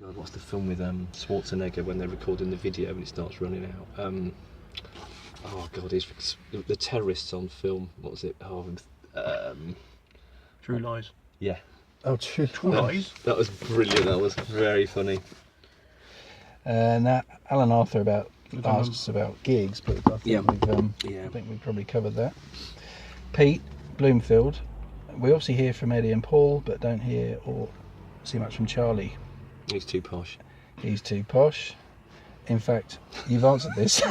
God, what's the film with Schwarzenegger when they're recording the video and it starts running out? Oh God, it's the terrorists on film. What was it? True Lies. Yeah. Oh, True Lies. That was brilliant. That was very funny. Now, Alan Arthur asks about gigs, but I think we've probably covered that. Pete Bloomfield, we obviously hear from Eddie and Paul, but don't hear or see much from Charlie. He's too posh. He's too posh. In fact, you've answered this. You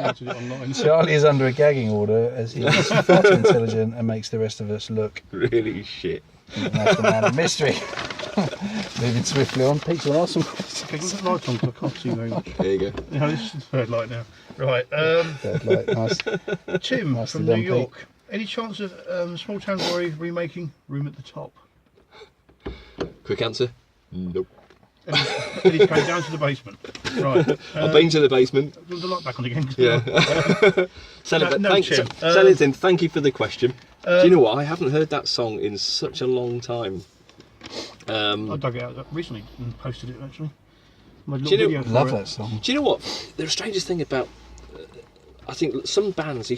answered it online. Charlie is under a gagging order as he is far too intelligent and makes the rest of us look really shit. That's the man of mystery. Moving swiftly on. Pete, will ask some questions. Okay, put the light on because I can't see very much. There you go. No, this is the third light now. Right. Third light, nice. Tim Nicely from done, New York. Any chance of Small Town Glory remaking Room at the Top? Quick answer. Nope. Eddie's going down to the basement. Right. I've been to the basement. Put the light back on again. Yeah. Tim, thank you for the question. Do you know what? I haven't heard that song in such a long time. I dug it out recently and posted it actually. Love that song. Do you know what? The strangest thing about, I think some bands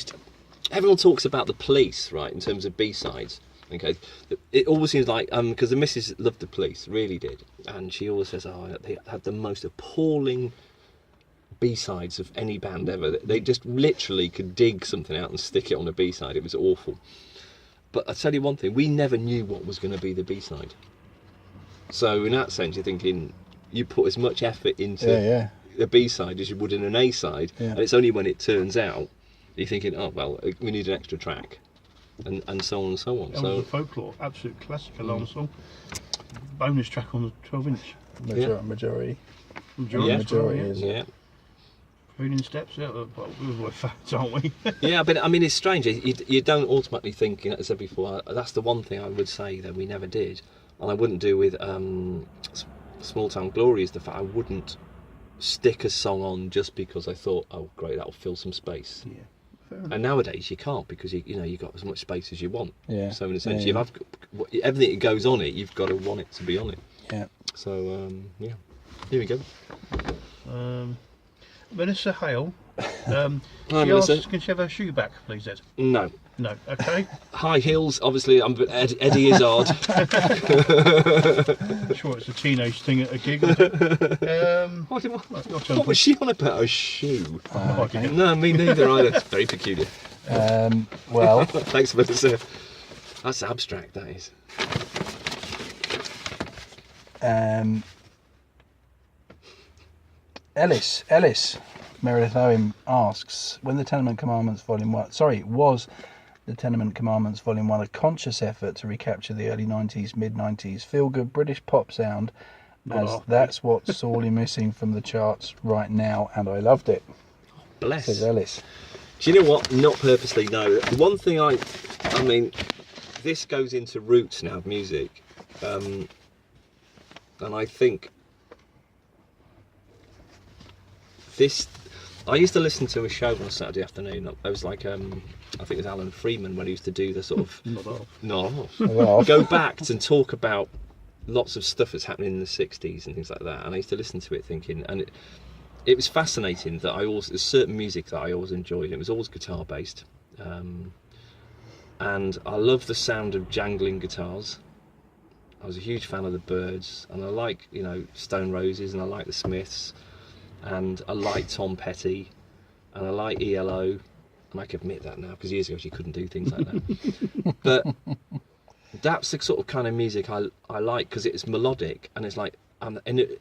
everyone talks about the Police, right, in terms of B-sides. Okay, it always seems like because the missus loved the Police, really did, and she always says, "Oh, they had the most appalling B-sides of any band ever. They just literally could dig something out and stick it on a B-side. It was awful." But I tell you one thing: we never knew what was going to be the B-side. So in that sense, you're thinking you put as much effort into a B-side as you would in an A-side, and it's only when it turns out you're thinking, "Oh well, we need an extra track." And so on and so on. So Folklore, absolute classic alarm song. Bonus track on the 12-inch. Majority. Yeah. Feeling steps. Yeah, well, we're fans, aren't we? Yeah, but I mean, it's strange. You don't ultimately think, as I said before. That's the one thing I would say that we never did, and I wouldn't do with Small Town Glory. Is the fact I wouldn't stick a song on just because I thought, oh great, that'll fill some space. Yeah. And nowadays you can't because you've got as much space as you want. Yeah. So in a sense, everything that goes on it, you've got to want it to be on it. Yeah. So yeah, here we go. Vanessa Hale. Hi, She Melissa. asks, can she have her shoe back, please, Ed? No. No. Okay. High heels, obviously. Eddie Izzard. I'm sure it's a teenage thing at a gig. Isn't it? What was she on about a shoe? Okay. No, me neither either. It's very peculiar. Well, Thanks, Melissa. That's abstract, that is. Ellis, Meredith Owen asks, when the Tenement Commandments Volume 1, was the Tenement Commandments Volume 1 a conscious effort to recapture the early 90s, mid-90s feel-good British pop sound, as that's what's sorely missing from the charts right now, and I loved it. Bless. Says Ellis. Do you know what? Not purposely, no. The one thing I mean, this goes into roots now of music, and I think I used to listen to a show on a Saturday afternoon. It was like, I think it was Alan Freeman when he used to do the sort of go back and talk about lots of stuff that's happening in the 60s and things like that. And I used to listen to it thinking, and it was fascinating that there's certain music that I always enjoyed. It was always guitar based, and I love the sound of jangling guitars. I was a huge fan of the Byrds, and I like Stone Roses, and I like the Smiths. And I like Tom Petty, and I like ELO, and I can admit that now because years ago she couldn't do things like that. But that's the sort of kind of music I like because it's melodic and it's like the only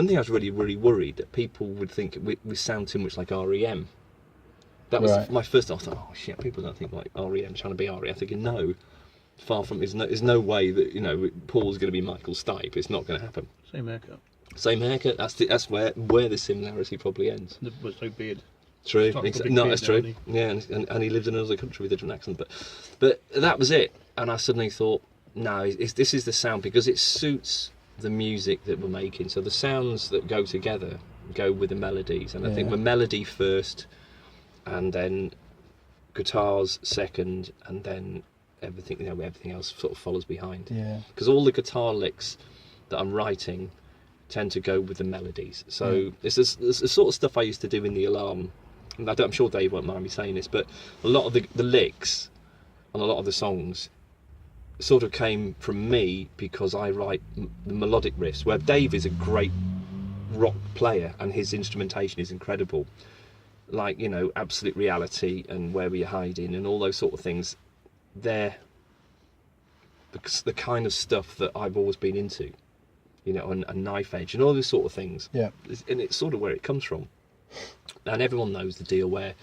thing I was really worried that people would think we sound too much like REM. That was my first thought. I thought, oh shit, people don't think like REM trying to be REM. I'm thinking no, far from it. There's no way that Paul's going to be Michael Stipe. It's not going to happen. Same haircut. That's where the similarity probably ends. Was no beard. True. No, that's true. Yeah, and he lived in another country with a different accent. But that was it. And I suddenly thought, no, this is the sound because it suits the music that we're making. So the sounds that go together go with the melodies, and I think we're melody first, and then guitars second, and then everything else sort of follows behind. Yeah. Because all the guitar licks that I'm writing tend to go with the melodies. So it's the sort of stuff I used to do in the Alarm. And I'm sure Dave won't mind me saying this, but a lot of the licks on a lot of the songs sort of came from me because I write the melodic riffs, where Dave is a great rock player and his instrumentation is incredible. Like, you know, Absolute Reality and Where Were You Hiding and all those sort of things. They're the kind of stuff that I've always been into, you know, and Knife Edge and all those sort of things. Yeah. And it's sort of where it comes from. And everyone knows the deal where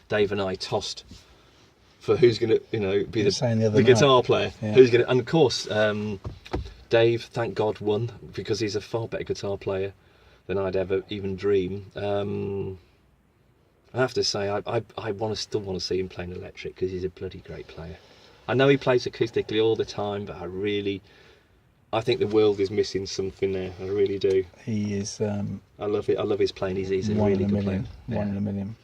Dave and I tossed for who's going to, you know, be the guitar player. Yeah. Who's going to, and of course, Dave, thank God, won because he's a far better guitar player than I'd ever even dream. I have to say, I still want to see him playing electric because he's a bloody great player. I know he plays acoustically all the time, but I think the world is missing something there. I really do. He is. I love it. I love his playing. He's a really good player. One in a million.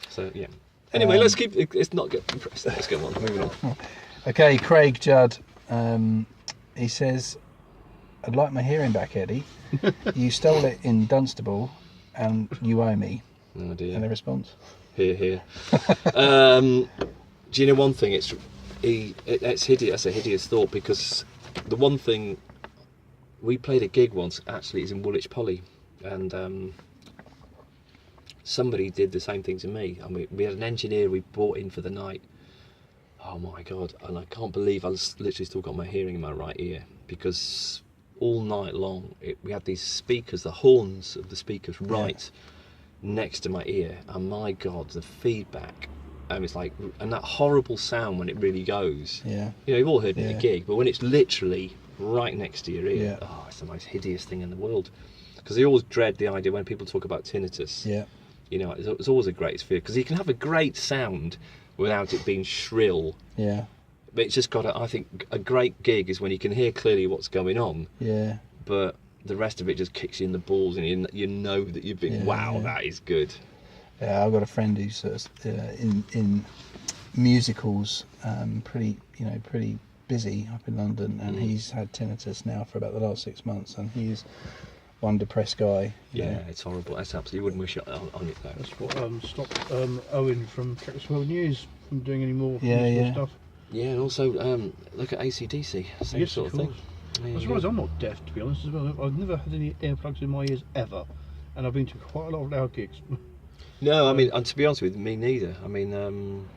So yeah. Anyway, let's not get impressed. Let's go on. Moving on. Okay, Craig Judd. He says, "I'd like my hearing back, Eddie. You stole it in Dunstable, and you owe me." Oh dear. Any response? Here. Do you know one thing? It's hideous. That's a hideous thought, because the one thing we played a gig once actually is in Woolwich Poly, and somebody did the same thing to me. I mean, we had an engineer we brought in for the night. Oh my God! And I can't believe I literally still got my hearing in my right ear, because all night long we had these speakers, the horns of the speakers right next to my ear, and my God, the feedback. It's like, and that horrible sound when it really goes. Yeah. You know, you've all heard it in a gig, but when it's literally right next to your ear, it's the most hideous thing in the world. Because they always dread the idea when people talk about tinnitus. Yeah. You know, it's always a great fear, because you can have a great sound without it being shrill. Yeah. But it's just got I think a great gig is when you can hear clearly what's going on. Yeah. But the rest of it just kicks you in the balls, and you know that you've been, that is good. Yeah, I've got a friend who's in musicals, pretty busy up in London, and he's had tinnitus now for about the last 6 months, and he's one depressed guy. Yeah, it's horrible. That's absolutely, you wouldn't wish it on it though. That's what stopped Owen from Cactus World News from doing any more musical stuff. Yeah, and also look at AC/DC, same sort of thing. I'm surprised I'm not deaf, to be honest, as well. I've never had any earplugs in my ears ever, and I've been to quite a lot of loud gigs. No, I mean, and to be honest with you, me neither. I mean,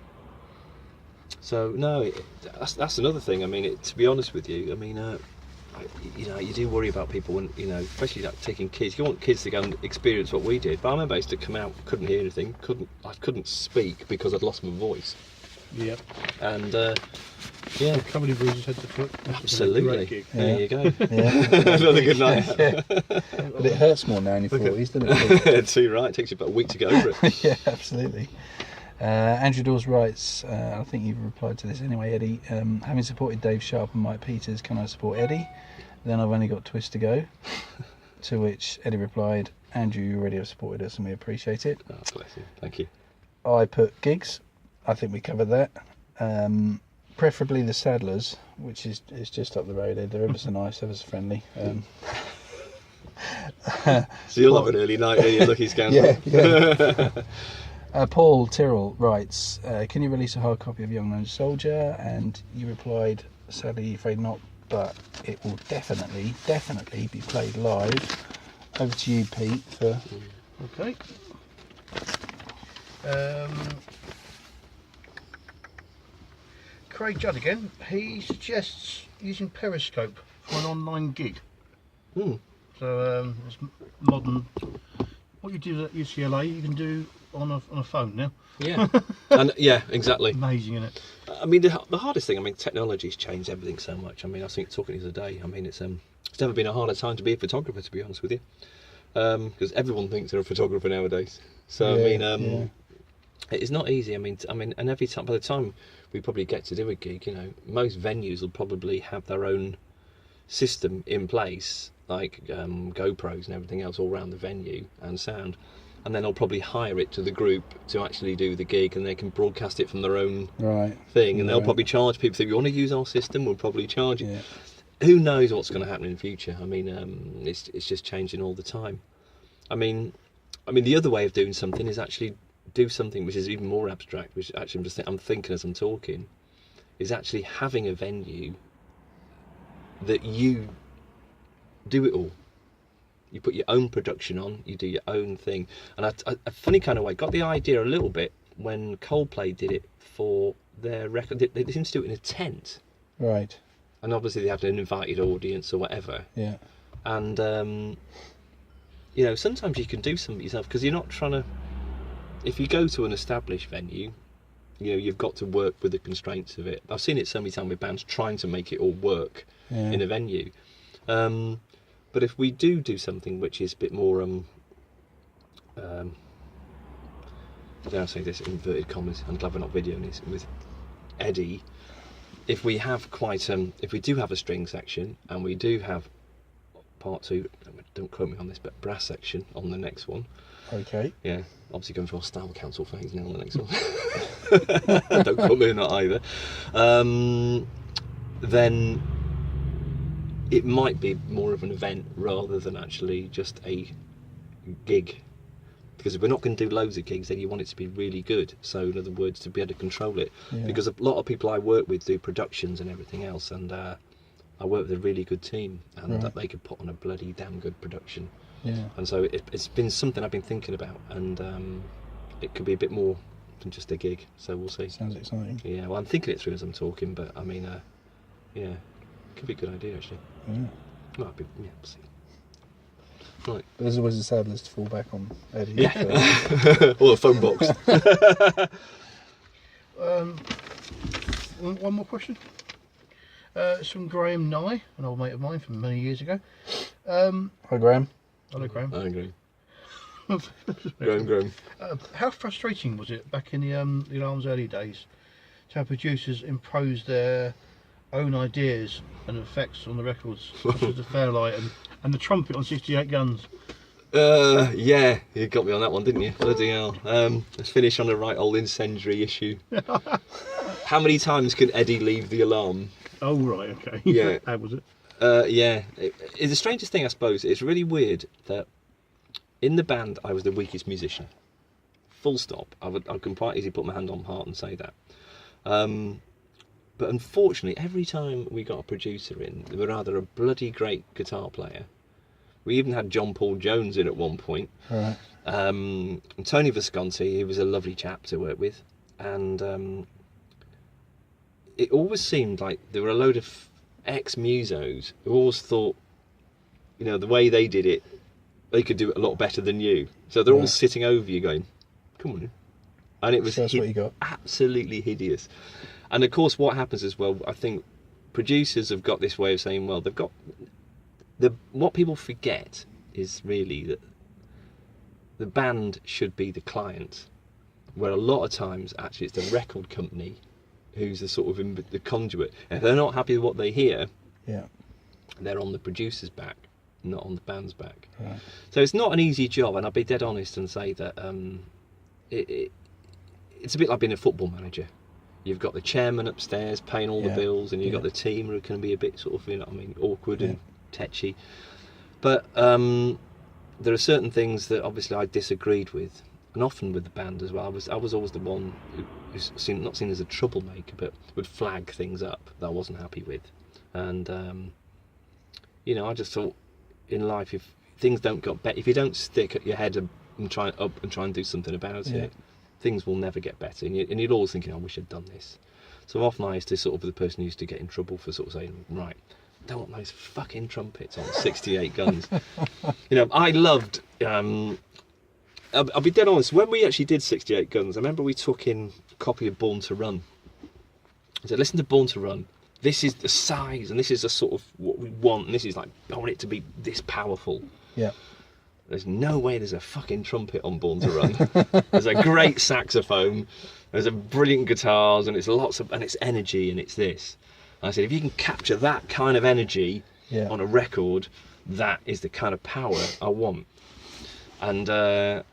so no, that's another thing. I mean, to be honest with you, I mean, you know, you do worry about people when, you know, especially like taking kids. You want kids to go and experience what we did. But I remember I used to come out, couldn't hear anything, I couldn't speak because I'd lost my voice. Yeah. And Comedy Bruises head to foot. Absolutely. There you go. Another good night. But it hurts more now in your 40s, doesn't it? Too right. It takes you about a week to get over it. Yeah, absolutely. Andrew Dawes writes, I think you've replied to this anyway, Eddie. Having supported Dave Sharp and Mike Peters, can I support Eddie? Then I've only got Twist to go. To which Eddie replied, Andrew, you already have supported us and we appreciate it. Oh, bless you. Thank you. I put gigs. I think we covered that. Preferably the Saddlers, which is just up the road. They're ever so nice, ever so friendly. So you'll have an early night, you lucky scoundrel. Paul Tyrrell writes, can you release a hard copy of Young Lone Soldier? And you replied, sadly, afraid not, but it will definitely be played live. Over to you, Pete. Okay. Craig Judd again. He suggests using Periscope for an online gig. So it's modern. What you do at UCLA, you can do on a phone now. Yeah, and yeah, exactly. Amazing, isn't it? I mean, the hardest thing. I mean, technology's changed everything so much. I mean, I think talking the other day. I mean, it's never been a harder time to be a photographer, to be honest with you, because everyone thinks they're a photographer nowadays. So I mean, it's not easy. I mean, and every time, by the time we probably get to do a gig, you know, most venues will probably have their own system in place, like GoPros and everything else all around the venue and sound, and then they'll probably hire it to the group to actually do the gig, and they can broadcast it from their own thing, and they'll probably charge people. So if you want to use our system, we'll probably charge you. who knows what's going to happen in the future? I mean, it's just changing all the time. I mean, the other way of doing something is actually do something which is even more abstract. Which actually I'm thinking as I'm talking, is actually having a venue that you do it all. You put your own production on, you do your own thing. And a funny kind of way, got the idea a little bit when Coldplay did it for their record. They seem to do it in a tent. Right. And obviously they have an invited audience or whatever. Yeah. And, sometimes you can do something yourself because you're not trying to... If you go to an established venue, you've got to work with the constraints of it. I've seen it so many times with bands trying to make it all work in a venue. But if we do something which is a bit more, dare I say this, inverted commas, I'm glad we're not videoing this, with Eddie, if we do have a string section, and we do have part 2, don't quote me on this, but brass section on the next one. Okay. Yeah, obviously going for our style council phase now on the next one. Don't quote me on that either. Then it might be more of an event rather than actually just a gig. Because if we're not going to do loads of gigs, then you want it to be really good. So, in other words, to be able to control it. Yeah. Because a lot of people I work with do productions and everything else, and I work with a really good team, and they could put on a bloody damn good production. Yeah. And so it's been something I've been thinking about, and it could be a bit more than just a gig. So we'll see. Sounds exciting. Yeah. Well, I'm thinking it through as I'm talking, but I mean, yeah, could be a good idea actually. Yeah. Might be. Yeah. We'll see. Right. But there's always a sad list to fall back on, Eddie. Yeah. Or a phone box. One more question. It's from Graham Nye, an old mate of mine from many years ago. Hi, Graham. Hello, Graham. I agree. Graham. How frustrating was it back in the Alarm's early days to have producers impose their own ideas and effects on the records, such as the Fairlight and the trumpet on 68 Guns? Yeah, you got me on that one, didn't you? Bloody hell. Let's finish on a right old incendiary issue. How many times can Eddie leave the alarm? Oh, right, okay. Yeah. How was it? Yeah. It's the strangest thing, I suppose. It's really weird that in the band I was the weakest musician. Full stop. I can quite easily put my hand on heart and say that. But unfortunately, every time we got a producer in, they were either a bloody great guitar player. We even had John Paul Jones in at one point. Right. And Tony Visconti, he was a lovely chap to work with. And it always seemed like there were a load of ex-musos who always thought, the way they did it, they could do it a lot better than you. So they're all sitting over you going, come on. And it was what you got. Absolutely hideous. And of course, what happens as well, I think producers have got this way of saying, well, they've got... what people forget is really that the band should be the client, where a lot of times, actually, it's the record company who's the sort of the conduit. And if they're not happy with what they hear, they're on the producer's back, not on the band's back. Right. So it's not an easy job, and I'll be dead honest and say that it's a bit like being a football manager. You've got the chairman upstairs paying all the bills, and you've got the team who can be a bit sort of, awkward and tetchy. But there are certain things that obviously I disagreed with, and often with the band as well. I was always the one who's not seen as a troublemaker, but would flag things up that I wasn't happy with. And I just thought in life, if things don't get better, if you don't stick at your head and try and do something about it, things will never get better. And you're always thinking, I wish I'd done this. So often I used to sort of be the person who used to get in trouble for sort of saying, right, don't want those fucking trumpets on 68 Guns. I loved... I'll be dead honest, when we actually did 68 Guns, I remember we took in a copy of Born to Run. I said, listen to Born to Run. This is the size, and this is the sort of what we want, and this is like, I want it to be this powerful. Yeah. There's no way there's a fucking trumpet on Born to Run. There's a great saxophone, there's a brilliant guitars, and it's it's energy, and it's this. And I said, if you can capture that kind of energy on a record, that is the kind of power I want. And to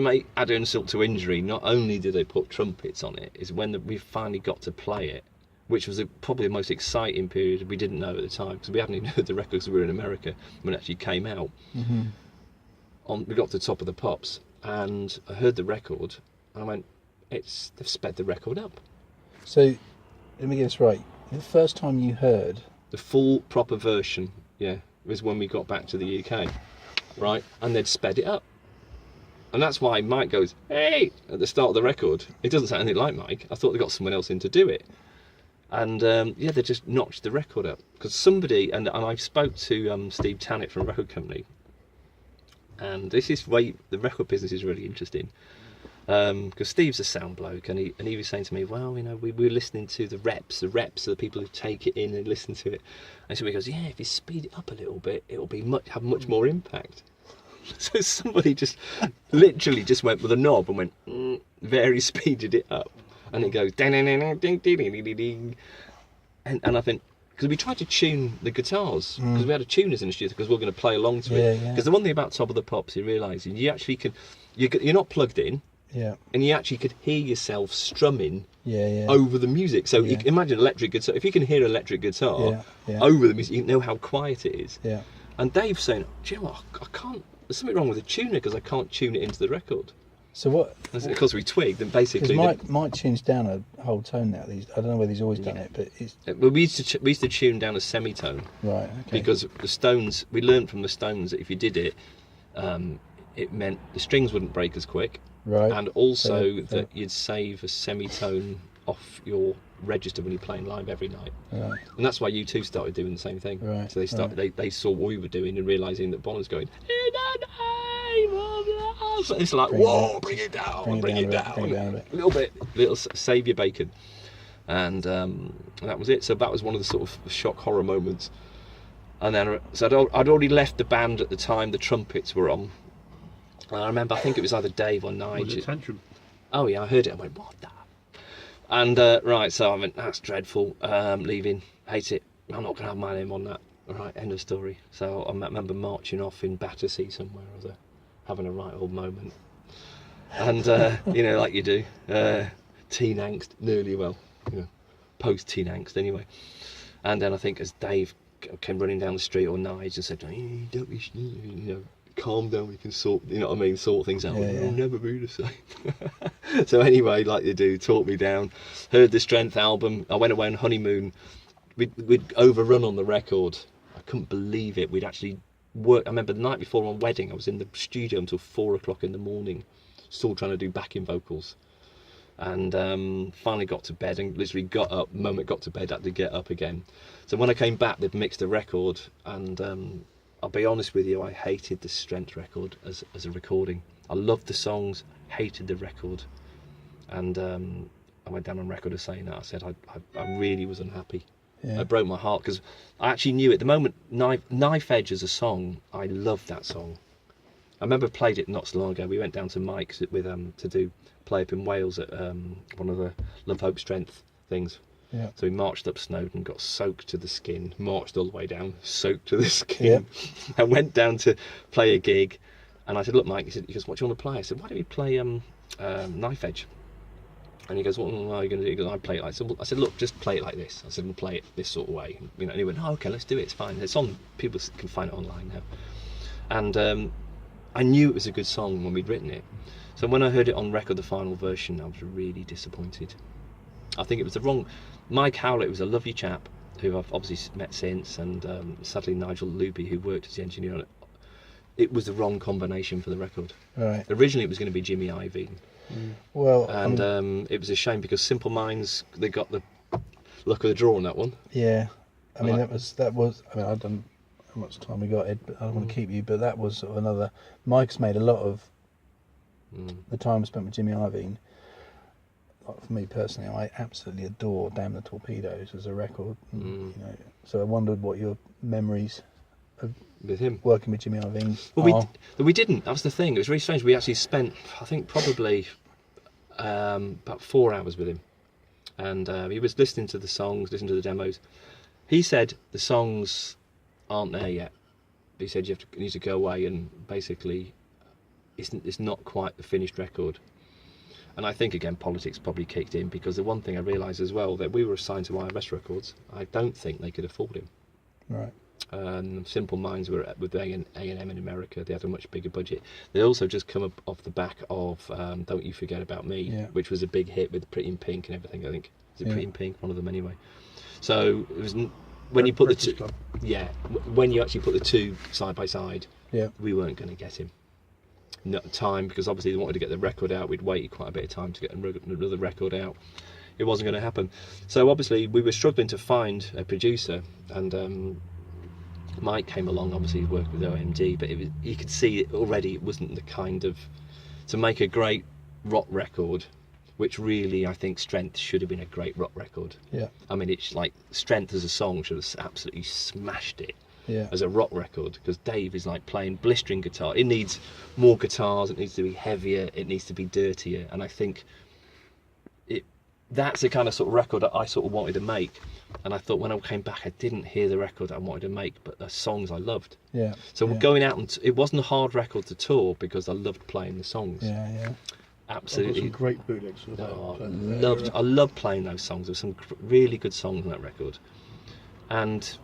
make Add insult to injury, not only did they put trumpets on it, is when we finally got to play it, which was probably the most exciting period. We didn't know at the time because we hadn't even heard the record because we were in America when it actually came out. We got to the top of the pops and I heard the record and I went, they've sped the record up. So, let me get this right. The first time you heard the full proper version, was when we got back to the UK, right? And they'd sped it up. And that's why Mike goes, hey, at the start of the record. It doesn't sound anything like Mike. I thought they got someone else in to do it. And they just notched the record up. Because somebody, and I spoke to Steve Tannett from a record company, and this is why the record business is really interesting. Because Steve's a sound bloke, and he was saying to me, well, we were listening to the reps are the people who take it in and listen to it. And so he goes, if you speed it up a little bit, it'll be have much more impact. So somebody just literally just went with a knob and went, very speeded it up. And it goes, ding, ding, ding, ding, ding, ding, ding. And I think, because we tried to tune the guitars, because we had a tuners in the studio, because we were going to play along to it. Because the one thing about Top of the Pops, you realise, you actually can, you're not plugged in, and you actually could hear yourself strumming over the music. So you can imagine electric guitar. If you can hear electric guitar over the music, you know how quiet it is. And Dave's saying, do you know what, I can't, there's something wrong with the tuner because I can't tune it into the record. So what? Because we twigged and basically. Mike tunes down a whole tone now. I don't know whether he's always done it, but it's. Well, we used to tune down a semitone. Right. Okay. Because the Stones, we learned from the Stones that if you did it, it meant the strings wouldn't break as quick. Right. And also that you'd save a semitone off your register when you're playing live every night. Right. And that's why U2 started doing the same thing. Right. So they started. They saw what we were doing and realising that Bono's going, in the name of love. So it's like, whoa, bring it down, bring it down. A little save your bacon. And that was it. So that was one of the sort of shock horror moments. And then so I'd already left the band at the time. The trumpets were on. And I remember, I think it was either Dave or Nigel. Was it Tantrum? Oh yeah, I heard it. I went, what the? And right, so I went, that's dreadful. Leaving, hate it. I'm not going to have my name on that. All right, end of story. So I remember marching off in Battersea somewhere or other, having a right old moment. And like you do, teen angst, nearly post teen angst anyway. And then I think as Dave came running down the street, or Nigel, and said, hey, don't be, calm down, we can sort things out. It'll never be the same. So anyway, like you do, talked me down. Heard the Strength album. I went away on honeymoon. We'd overrun on the record. I couldn't believe it. We'd actually worked. I remember the night before my wedding, I was in the studio until 4 o'clock in the morning, still trying to do backing vocals. And finally got to bed and literally got up. The moment got to bed, had to get up again. So when I came back, they'd mixed the record, and I'll be honest with you, I hated the Strength record as a recording. I loved the songs, hated the record, and I went down on record as saying that. I said I really was unhappy. It broke my heart because I actually knew at the moment Knife Edge as a song, I loved that song. I remember played it not so long ago. We went down to Mike's with to play up in Wales at one of the Love Hope Strength things. Yeah. So we marched up Snowdon, got soaked to the skin, marched all the way down, soaked to the skin, and went down to play a gig. And I said, look, Mike, he goes, what do you want to play? I said, why don't we play Knife Edge? And he goes, what are you going to do? He goes, I play it like this. I said, look, just play it like this. I said, we'll play it this sort of way. And he went, oh, okay, let's do it. It's fine. It's on. People can find it online now. And I knew it was a good song when we'd written it. So when I heard it on record, the final version, I was really disappointed. I think it was the wrong. Mike Howlett was a lovely chap who I've obviously met since, and sadly Nigel Luby, who worked as the engineer on it. It was the wrong combination for the record. Right. Originally, it was going to be Jimmy Iovine. Well, and it was a shame because Simple Minds, they got the luck of the draw on that one. Yeah, I mean that was. I mean, I don't know how much time we got, Ed, but I don't want to keep you. But that was sort of another. Mike's made a lot of the time spent with Jimmy Iovine. Like for me personally, I absolutely adore "Damn the Torpedoes" as a record. So I wondered what your memories of with him working with Jimmy Iovine. Well, we didn't. That was the thing. It was really strange. We actually spent, I think, probably about 4 hours with him, and he was listening to the songs, listening to the demos. He said the songs aren't there yet. He said you need to go away and basically, it's not quite the finished record. And I think again politics probably kicked in, because the one thing I realised as well, that we were assigned to IRS Records, I don't think they could afford him. Right. Simple Minds were with A&M in America. They had a much bigger budget. They also just come up off the back of Don't You Forget About Me, which was a big hit with Pretty in Pink and everything. I think is it Pretty in Pink, one of them anyway. So it was when you put the two, when you actually put the two side by side, we weren't going to get him. Not time, because obviously they wanted to get the record out. We'd waited quite a bit of time to get another record out. It wasn't going to happen. So obviously we were struggling to find a producer, and Mike came along. Obviously, he worked with OMD, but you could see already it wasn't the kind of, to make a great rock record, which really I think Strength should have been a great rock record. Yeah. I mean, it's like Strength as a song should have absolutely smashed it. Yeah. As a rock record, because Dave is like playing blistering guitar. It needs more guitars. It needs to be heavier. It needs to be dirtier. And I think that's the kind of sort of record that I sort of wanted to make. And I thought when I came back, I didn't hear the record I wanted to make, but the songs I loved. Yeah. So we're going out, and it wasn't a hard record to tour because I loved playing the songs. Yeah, yeah. I've Absolutely. got some great bootlegs. I loved playing those songs. There's some really good songs on that record, and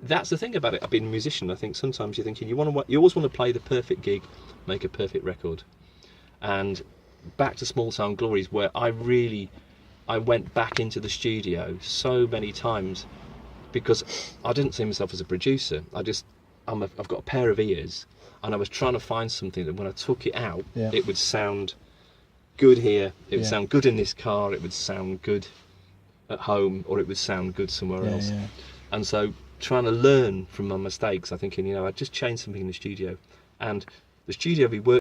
that's the thing about it. I've been a musician. I think sometimes you're thinking you always want to play the perfect gig, make a perfect record. And back to Small Town Glories, where I went back into the studio so many times, because I didn't see myself as a producer. I've got a pair of ears, and I was trying to find something that when I took it out, it would sound good here. It would sound good in this car. It would sound good at home, or it would sound good somewhere else. Yeah. And so, trying to learn from my mistakes, I thinking, I'd just change something in the studio, and the studio we worked